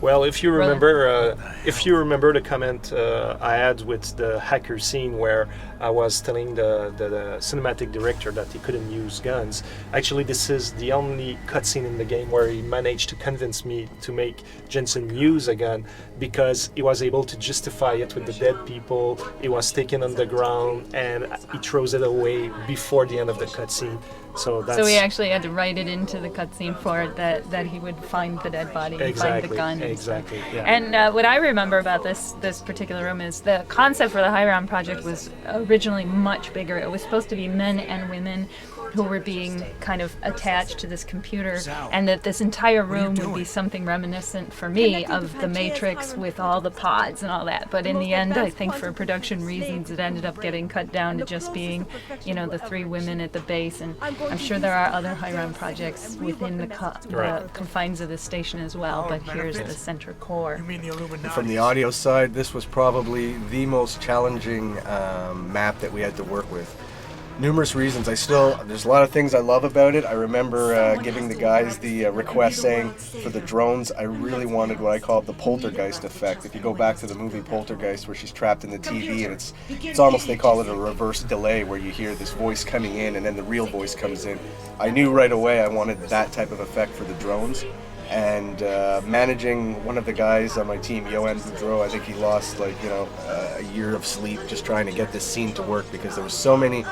Well, if you remember the comment I had with the hacker scene where I was telling the cinematic director that he couldn't use guns. Actually, this is the only cutscene in the game where he managed to convince me to make Jensen use a gun because he was able to justify it with the dead people. It was taken on the ground and he throws it away before the end of the cutscene. So we actually had to write it into the cutscene for it that he would find the dead body and find the gun. Exactly. Yeah. And what I remember about this particular room is the concept for the High Ground project was originally much bigger. It was supposed to be men and women who were being kind of attached to this computer, and that this entire room would be something reminiscent for me of the Matrix with all the pods and all that. But in the end, I think for production reasons, it ended up getting cut down to just being, the three women at the base. And I'm sure there are other High Ground projects within the confines of the station as well, but here's the center core. From the audio side, this was probably the most challenging map that we had to work with. Numerous reasons. There's a lot of things I love about it. I remember giving the guys the request saying for the drones, I really wanted what I call the poltergeist effect. If you go back to the movie Poltergeist where she's trapped in the TV and it's almost, they call it a reverse delay where you hear this voice coming in and then the real voice comes in. I knew right away I wanted that type of effect for the drones. And managing one of the guys on my team, Yoann Boudreau, I think he lost a year of sleep just trying to get this scene to work because there were so many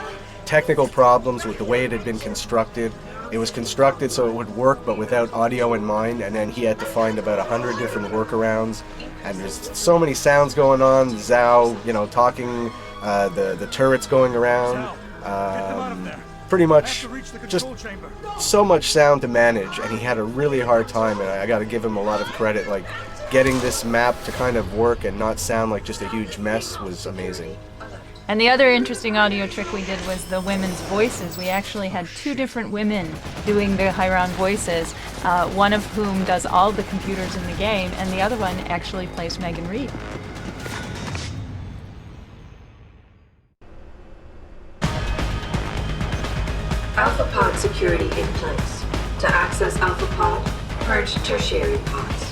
technical problems with the way it had been constructed. It was constructed so it would work but without audio in mind, and then he had to find about 100 different workarounds, and there's so many sounds going on, Zhao, talking, the turrets going around, pretty much just so much sound to manage, and he had a really hard time, and I got to give him a lot of credit. Like, getting this map to kind of work and not sound like just a huge mess was amazing. And the other interesting audio trick we did was the women's voices. We actually had two different women doing the High Ground voices, one of whom does all the computers in the game, and the other one actually plays Megan Reed. Alpha Pod security in place. To access Alpha Pod, purge tertiary pods.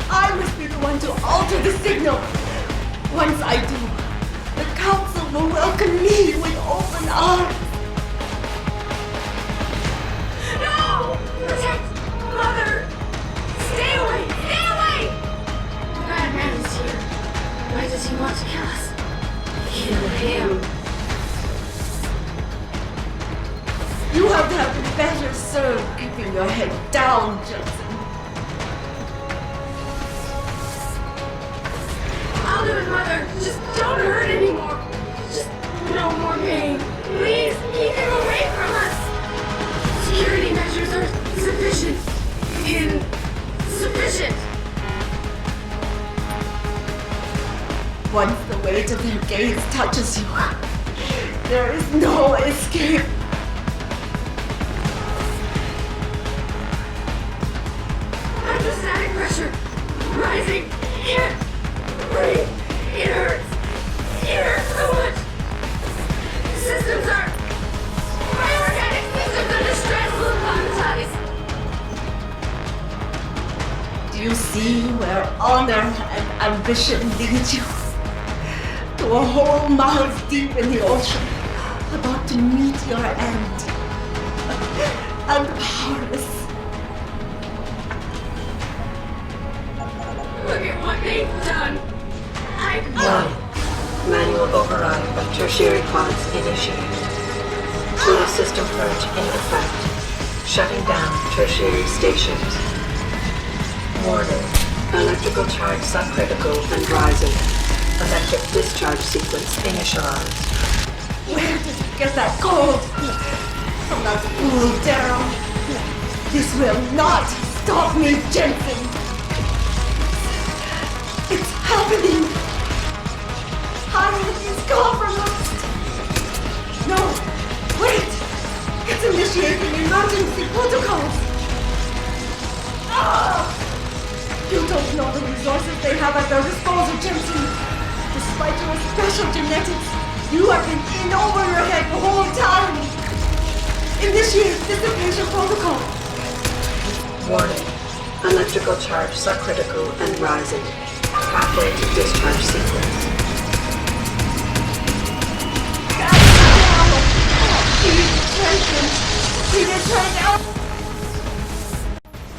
I must be the one to alter the signal. Once I do, the Council will welcome me with open arms. No! Protect Mother! Stay away! Stay away! The bad man is here. Why does he want to kill us? Kill him. You have been better served keeping your head down, Jensen. I'll do it, Mother. Just don't hurt anymore. Just no more pain. Please, keep him away from us. Security measures are sufficient. Insufficient. Once the weight of their gaze touches you, there is no escape. Under static pressure. Rising. Can't breathe. It hurts. It hurts so much. Systems are... My organic systems under stress will apologize. Do you see where honor and ambition lead you? To a hole miles deep in the ocean, about to meet your end. And powerless. Look at what they've done. Manual override of tertiary pods initiated. Fluid system purge in effect. Shutting down tertiary stations. Warning. Electrical charge subcritical and rising. Electric discharge sequence initialized. Where did you get that gold? From that fool, Daryl. This will not stop me, Jensen. It's happening. Hyrule is compromised. No, wait. It's initiating emergency protocols. Ah! You don't know the resources they have at their disposal, Jensen. despite your special genetics, you have been in over your head the whole time. Initiate dissipation protocol. Warning. Electrical charge subcritical and rising. Pathway to discharge sequence.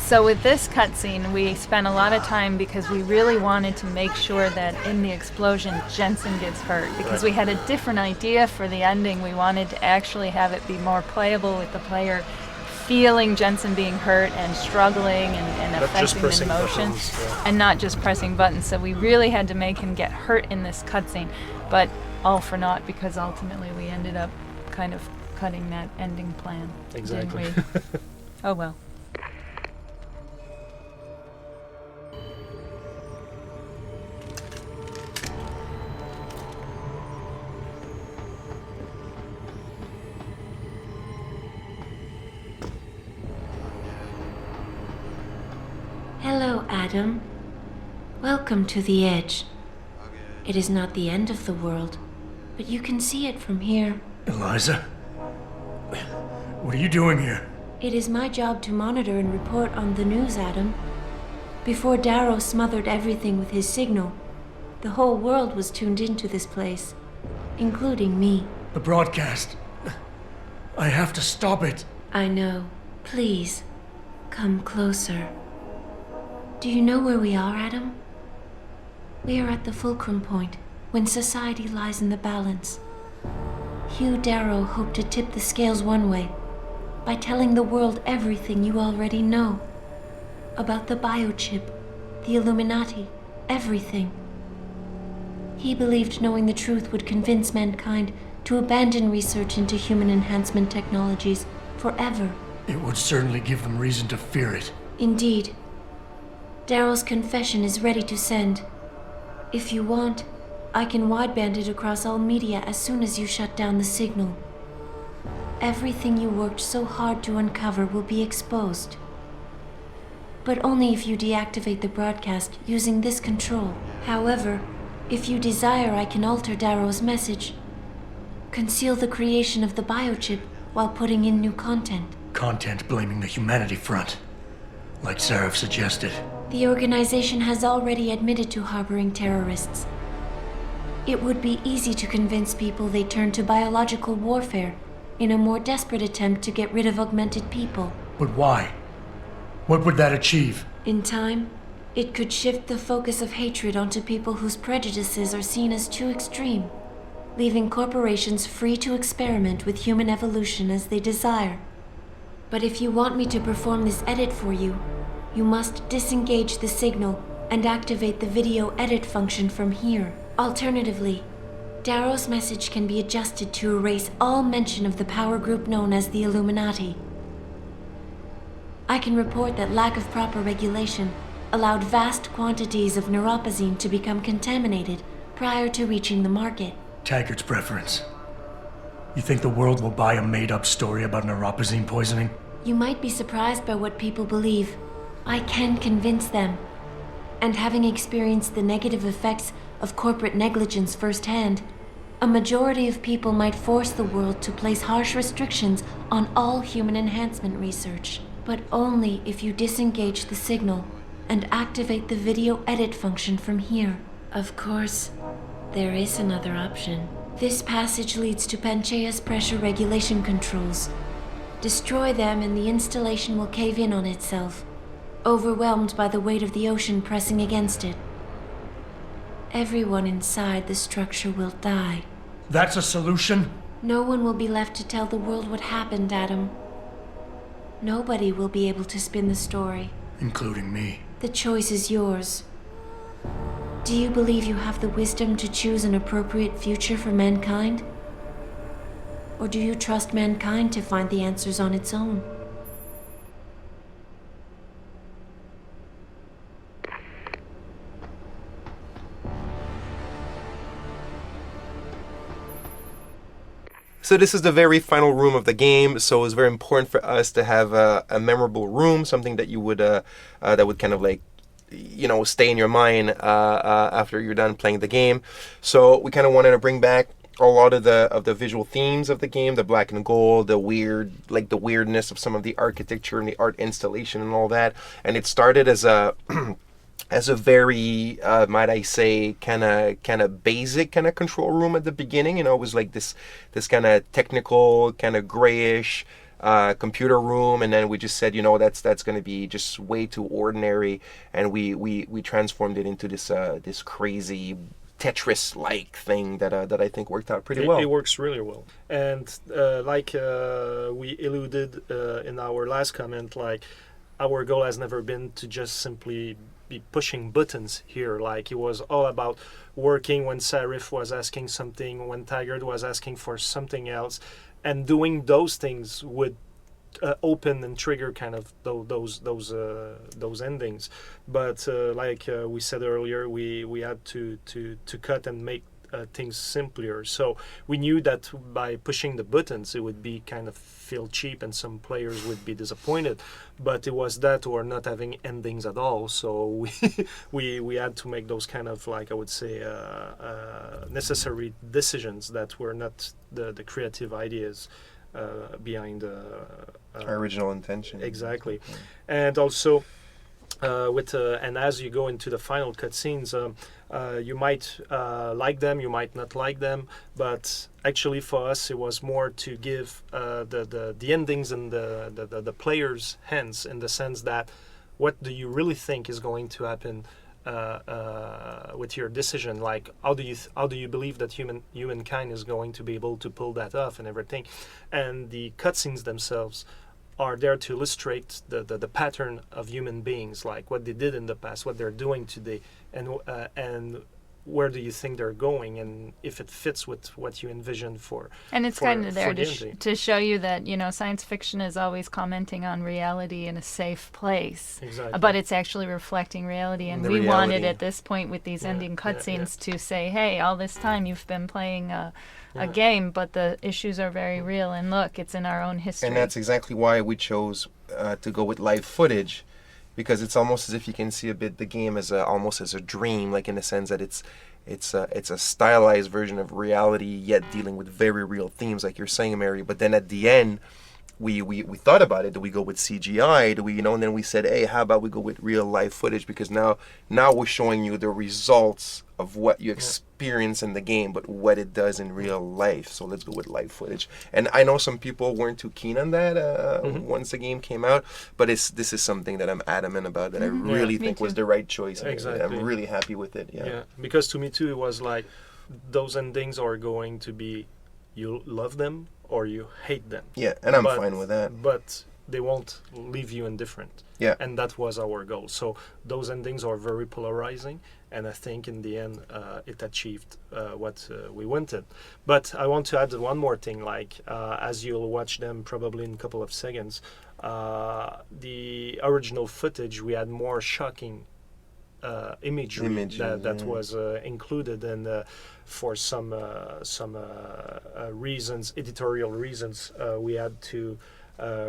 So with this cutscene, we spent a lot of time because we really wanted to make sure that in the explosion, Jensen gets hurt. Because we had a different idea for the ending. We wanted to actually have it be more playable with the player feeling Jensen being hurt and struggling and Not just affecting the pressing emotion. buttons, yeah. And not just pressing buttons. So we really had to make him get hurt in this cutscene. But all for naught, because ultimately we ended up kind of cutting that ending plan. Exactly. Didn't we? Oh well. Hello, Adam. Welcome to the Edge. It is not the end of the world, but you can see it from here. Eliza? What are you doing here? It is my job to monitor and report on the news, Adam. Before Darrow smothered everything with his signal, the whole world was tuned into this place, including me. The broadcast. I have to stop it. I know. Please, come closer. Do you know where we are, Adam? We are at the fulcrum point, when society lies in the balance. Hugh Darrow hoped to tip the scales one way, by telling the world everything you already know. About the biochip, the Illuminati, everything. He believed knowing the truth would convince mankind to abandon research into human enhancement technologies forever. It would certainly give them reason to fear it. Indeed. Darrow's confession is ready to send. If you want, I can wideband it across all media as soon as you shut down the signal. Everything you worked so hard to uncover will be exposed. But only if you deactivate the broadcast using this control. However, if you desire, I can alter Darrow's message. Conceal the creation of the biochip while putting in new content. Content blaming the Humanity Front, like Sarif suggested. The organization has already admitted to harboring terrorists. It would be easy to convince people they turn to biological warfare in a more desperate attempt to get rid of augmented people. But why? What would that achieve? In time, it could shift the focus of hatred onto people whose prejudices are seen as too extreme, leaving corporations free to experiment with human evolution as they desire. But if you want me to perform this edit for you, you must disengage the signal and activate the video edit function from here. Alternatively, Darrow's message can be adjusted to erase all mention of the power group known as the Illuminati. I can report that lack of proper regulation allowed vast quantities of neuropozyne to become contaminated prior to reaching the market. Taggart's preference. You think the world will buy a made-up story about neuropozyne poisoning? You might be surprised by what people believe. I can convince them. And having experienced the negative effects of corporate negligence firsthand, a majority of people might force the world to place harsh restrictions on all human enhancement research. But only if you disengage the signal and activate the video edit function from here. Of course, there is another option. This passage leads to Panchaea's pressure regulation controls. Destroy them and the installation will cave in on itself, overwhelmed by the weight of the ocean pressing against it. Everyone inside the structure will die. That's a solution? No one will be left to tell the world what happened, Adam. Nobody will be able to spin the story. Including me. The choice is yours. Do you believe you have the wisdom to choose an appropriate future for mankind? Or do you trust mankind to find the answers on its own? So this is the very final room of the game, so it was very important for us to have a memorable room, something that you would that would kind of like stay in your mind after you're done playing the game. So we kind of wanted to bring back a lot of the visual themes of the game, the black and gold, the weirdness of some of the architecture and the art installation and all that. And it started as a as a very might I say kind of basic kind of control room at the beginning. It was like this kind of technical, kind of grayish computer room, and then we just said, that's going to be just way too ordinary, and we transformed it into this crazy Tetris-like thing that I think worked out pretty well. It works really well, and like we alluded in our last comment, like our goal has never been to just simply be pushing buttons here. Like it was all about working when Sarif was asking something, when Taggart was asking for something else, and doing those things would open and trigger kind of those endings. But like we said earlier, we had to cut and make things simpler. So we knew that by pushing the buttons, it would be kind of feel cheap and some players would be disappointed. But it was that or not having endings at all. So we had to make those kind of, like I would say, necessary decisions that were not the creative ideas behind our original intention. Exactly. And also and as you go into the final cutscenes, you might like them, you might not like them, but actually for us it was more to give the endings in the players' hands, in the sense that what do you really think is going to happen with your decision? Like how do you believe that humankind is going to be able to pull that off and everything? And the cutscenes themselves are there to illustrate the pattern of human beings, like what they did in the past, what they're doing today, and where do you think they're going, and if it fits with what you envisioned for. And it's kind of there the to show you that science fiction is always commenting on reality in a safe place. Exactly. But it's actually reflecting reality, and we wanted at this point with these ending cutscenes to say, hey, all this time you've been playing a game, but the issues are very real, and look, it's in our own history. And that's exactly why we chose to go with live footage, because it's almost as if you can see a bit the game as almost as a dream, like in the sense that it's a stylized version of reality, yet dealing with very real themes, like you're saying, Mary. But then at the end, we thought about it. Do we go with CGI? Do we, and then we said, hey, how about we go with real life footage? Because now we're showing you the results of what you experience in the game, but what it does in real life. So let's go with live footage. And I know some people weren't too keen on that once the game came out, but this is something that I'm adamant about, that I really think was the right choice. Exactly. I'm really happy with it. Yeah, because to me too, it was like those endings are going to be, you love them or you hate them. Yeah, and I'm fine with that. But they won't leave you indifferent. Yeah. And that was our goal. So those endings are very polarizing, and I think in the end it achieved what we wanted. But I want to add one more thing, like as you'll watch them probably in a couple of seconds, the original footage, we had more shocking imagery that was included, and for some reasons, editorial reasons, we had to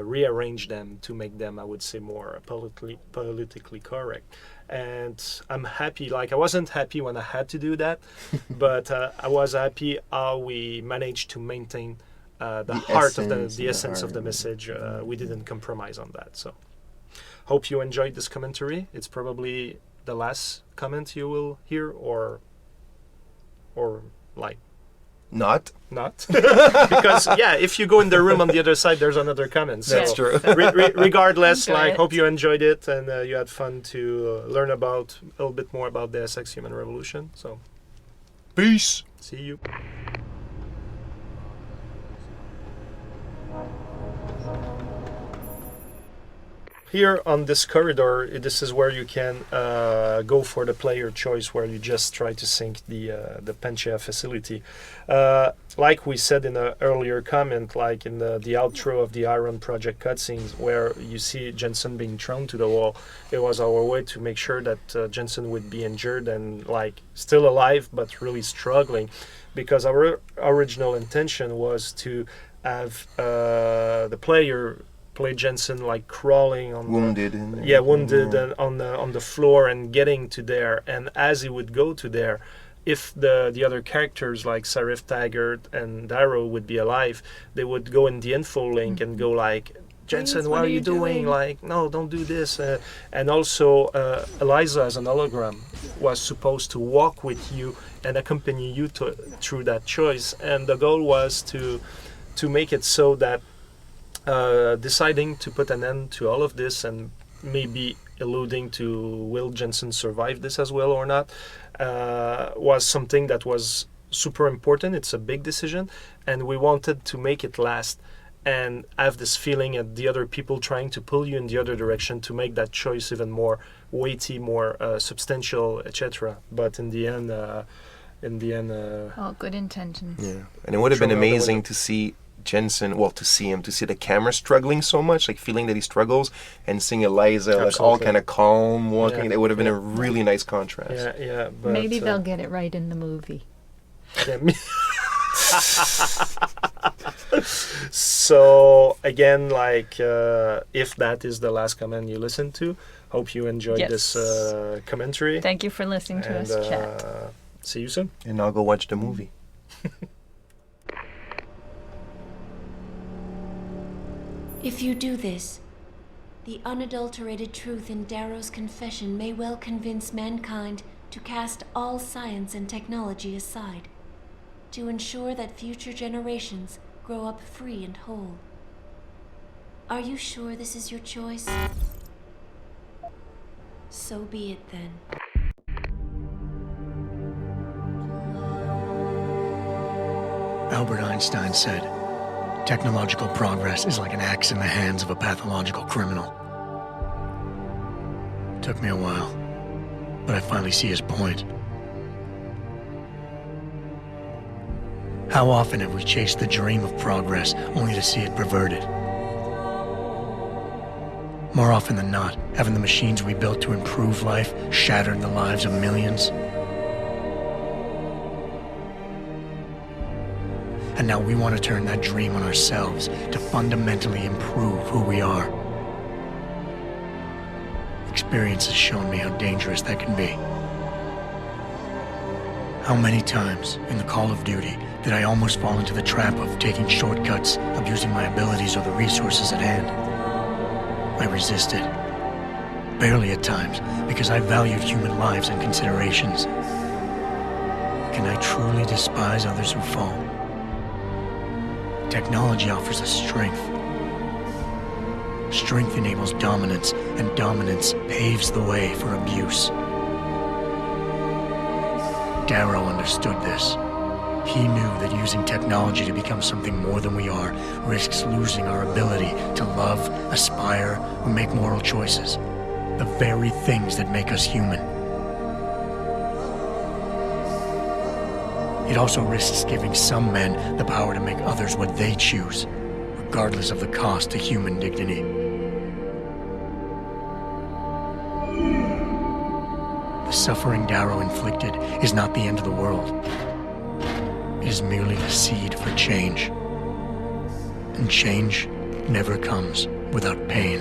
rearrange them to make them, I would say, more politically correct. And I'm happy. Like I wasn't happy when I had to do that, but I was happy how we managed to maintain the heart of the essence of the message. We didn't compromise on that. So hope you enjoyed this commentary. It's probably the last comment you will hear, or like not because if you go in the room on the other side, there's another comment. So that's true. Regardless, hope you enjoyed it and you had fun to learn about a little bit more about Deus Ex Human Revolution. So peace. See you. Here on this corridor, this is where you can go for the player choice, where you just try to sync the Panchea facility. Like we said in an earlier comment, like in the outro of the Iron Project cutscenes, where you see Jensen being thrown to the wall, it was our way to make sure that Jensen would be injured and like still alive, but really struggling, because our original intention was to have the player play Jensen like crawling on Wounded. wounded and on the floor and getting to there. And as he would go to there, if the other characters like Sarif, Taggart, and Darrow would be alive, they would go in the info link and go like, Jensen, what are you doing? Like, no, don't do this. And also, Eliza as an hologram was supposed to walk with you and accompany you through that choice. And the goal was to make it so that deciding to put an end to all of this and maybe alluding to will Jensen survive this as well or not was something that was super important. It's a big decision, and we wanted to make it last and have this feeling at the other people trying to pull you in the other direction to make that choice even more weighty, more substantial, etc. But in the end, all good intentions. Yeah, and it would have been amazing to see Jensen, to see the camera struggling so much, like feeling that he struggles, and seeing Eliza like all kind of calm walking. Yeah. It would have been a really nice contrast. Yeah. But, maybe they'll get it right in the movie. So again, like if that is the last comment you listen to, hope you enjoyed this commentary. Thank you for listening to us chat. See you soon. And I'll go watch the movie. If you do this, the unadulterated truth in Darrow's confession may well convince mankind to cast all science and technology aside, to ensure that future generations grow up free and whole. Are you sure this is your choice? So be it then. Albert Einstein said, technological progress is like an axe in the hands of a pathological criminal. It took me a while, but I finally see his point. How often have we chased the dream of progress only to see it perverted? More often than not, haven't the machines we built to improve life shattered the lives of millions? And now we want to turn that dream on ourselves to fundamentally improve who we are. Experience has shown me how dangerous that can be. How many times in the Call of Duty did I almost fall into the trap of taking shortcuts, abusing my abilities or the resources at hand? I resisted. Barely at times, because I valued human lives and considerations. Can I truly despise others who fall? Technology offers us strength. Strength enables dominance, and dominance paves the way for abuse. Darrow understood this. He knew that using technology to become something more than we are risks losing our ability to love, aspire, or make moral choices. The very things that make us human. It also risks giving some men the power to make others what they choose, regardless of the cost to human dignity. The suffering Darrow inflicted is not the end of the world. It is merely the seed for change. And change never comes without pain.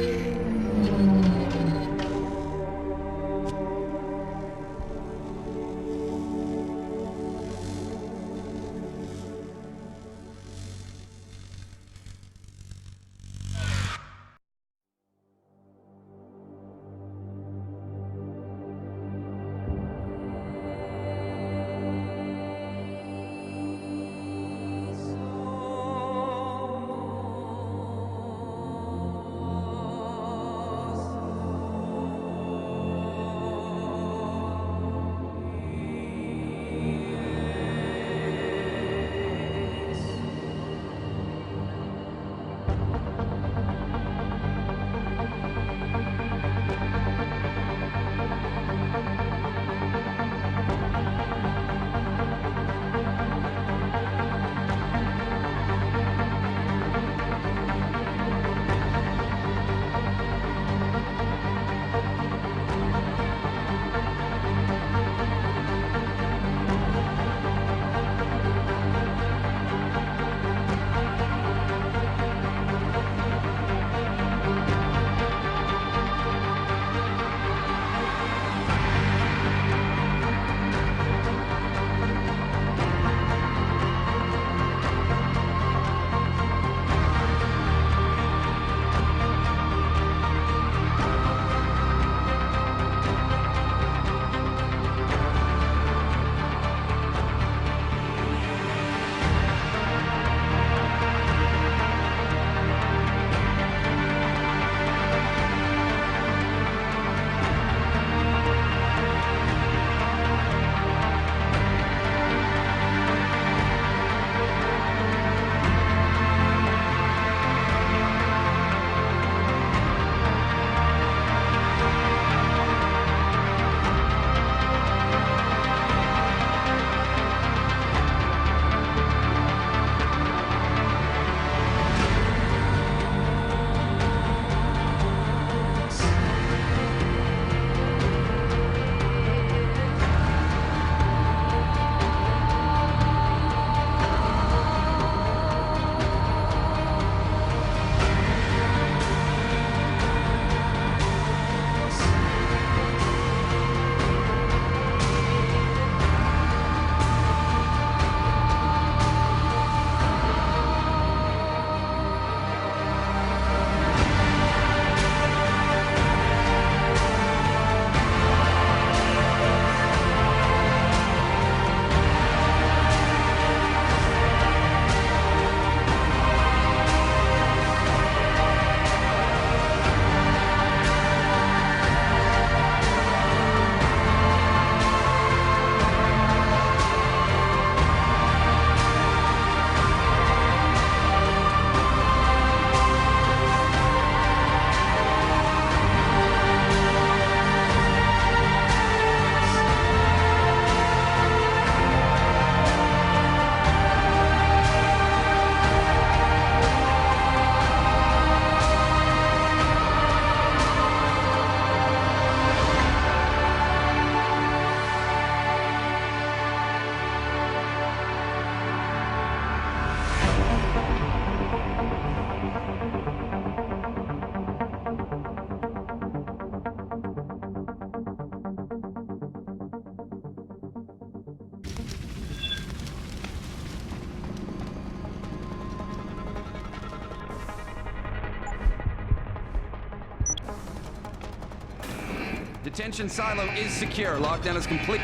Detention silo is secure. Lockdown is complete.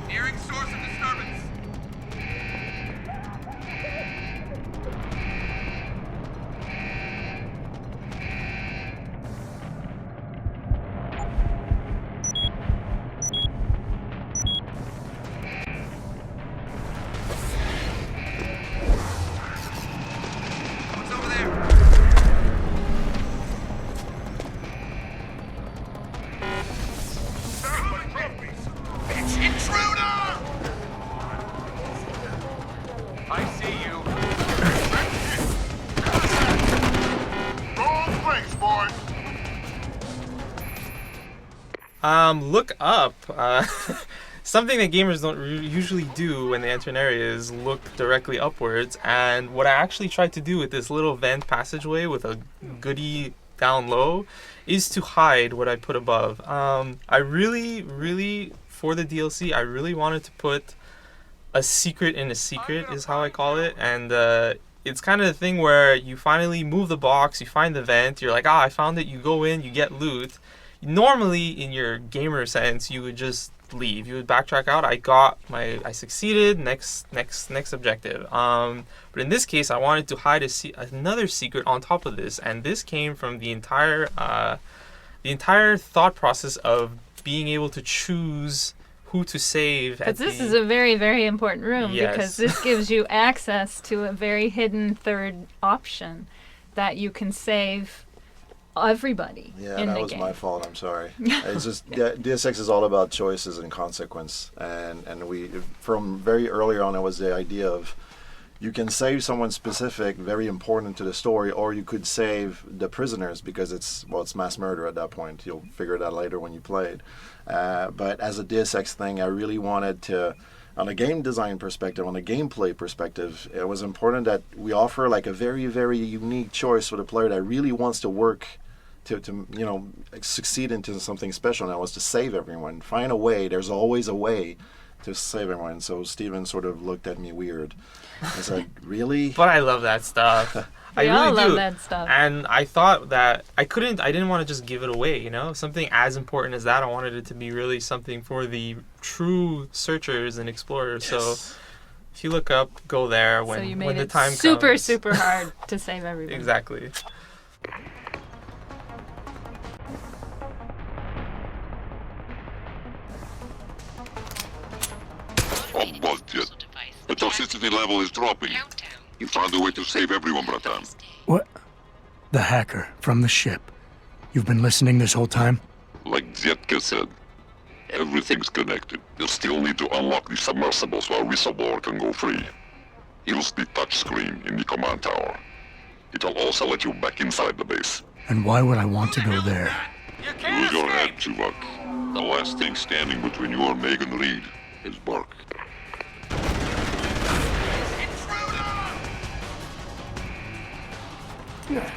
Nearing source of disturbance. What's over there? It's intruder! I see you. Wrong place, boy. Look up. Something that gamers don't usually do when they enter an area is look directly upwards. And what I actually tried to do with this little vent passageway with a goodie down low is to hide what I put above. I really, for the DLC, I really wanted to put a secret in a secret, is how I call it. And it's kind of the thing where you finally move the box, you find the vent, you're like, I found it, you go in, you get loot. Normally, in your gamer sense, you would just leave. You would backtrack out. I succeeded. Next objective. But in this case, I wanted to hide another secret on top of this, and this came from the entire thought process of being able to choose who to save. But this is a very, very important room because this gives you access to a very hidden third option that you can save everybody in that the was game. my fault. I'm sorry. It's just Deus Ex is all about choices and consequence, and we from very early on it was the idea of you can save someone specific, very important to the story, or you could save the prisoners because it's mass murder at that point. You'll figure it out later when you play it. But as a Deus Ex thing, I really wanted to. On a game design perspective, on a gameplay perspective, it was important that we offer like a very, very unique choice for the player that really wants to work to succeed into something special. And that was to save everyone. Find a way. There's always a way to save everyone. So Steven sort of looked at me weird. I was like, really? But I love that stuff. We all love that stuff. And I thought that I didn't want to just give it away, Something as important as that, I wanted it to be really something for the true searchers and explorers. Yes. So if you look up, go there when the time comes. Super hard to save everyone. Exactly. On budget. The toxicity level is dropping. You found a way to save everyone, Bratan. What? The hacker from the ship. You've been listening this whole time? Like Zetka said, everything's connected. You'll still need to unlock the submersible so our whistleblower can go free. Use the touchscreen in the command tower. It'll also let you back inside the base. And why would I want to go there? Use your head, Tuvok. The last thing standing between you and Megan Reed is Burke. Intruder!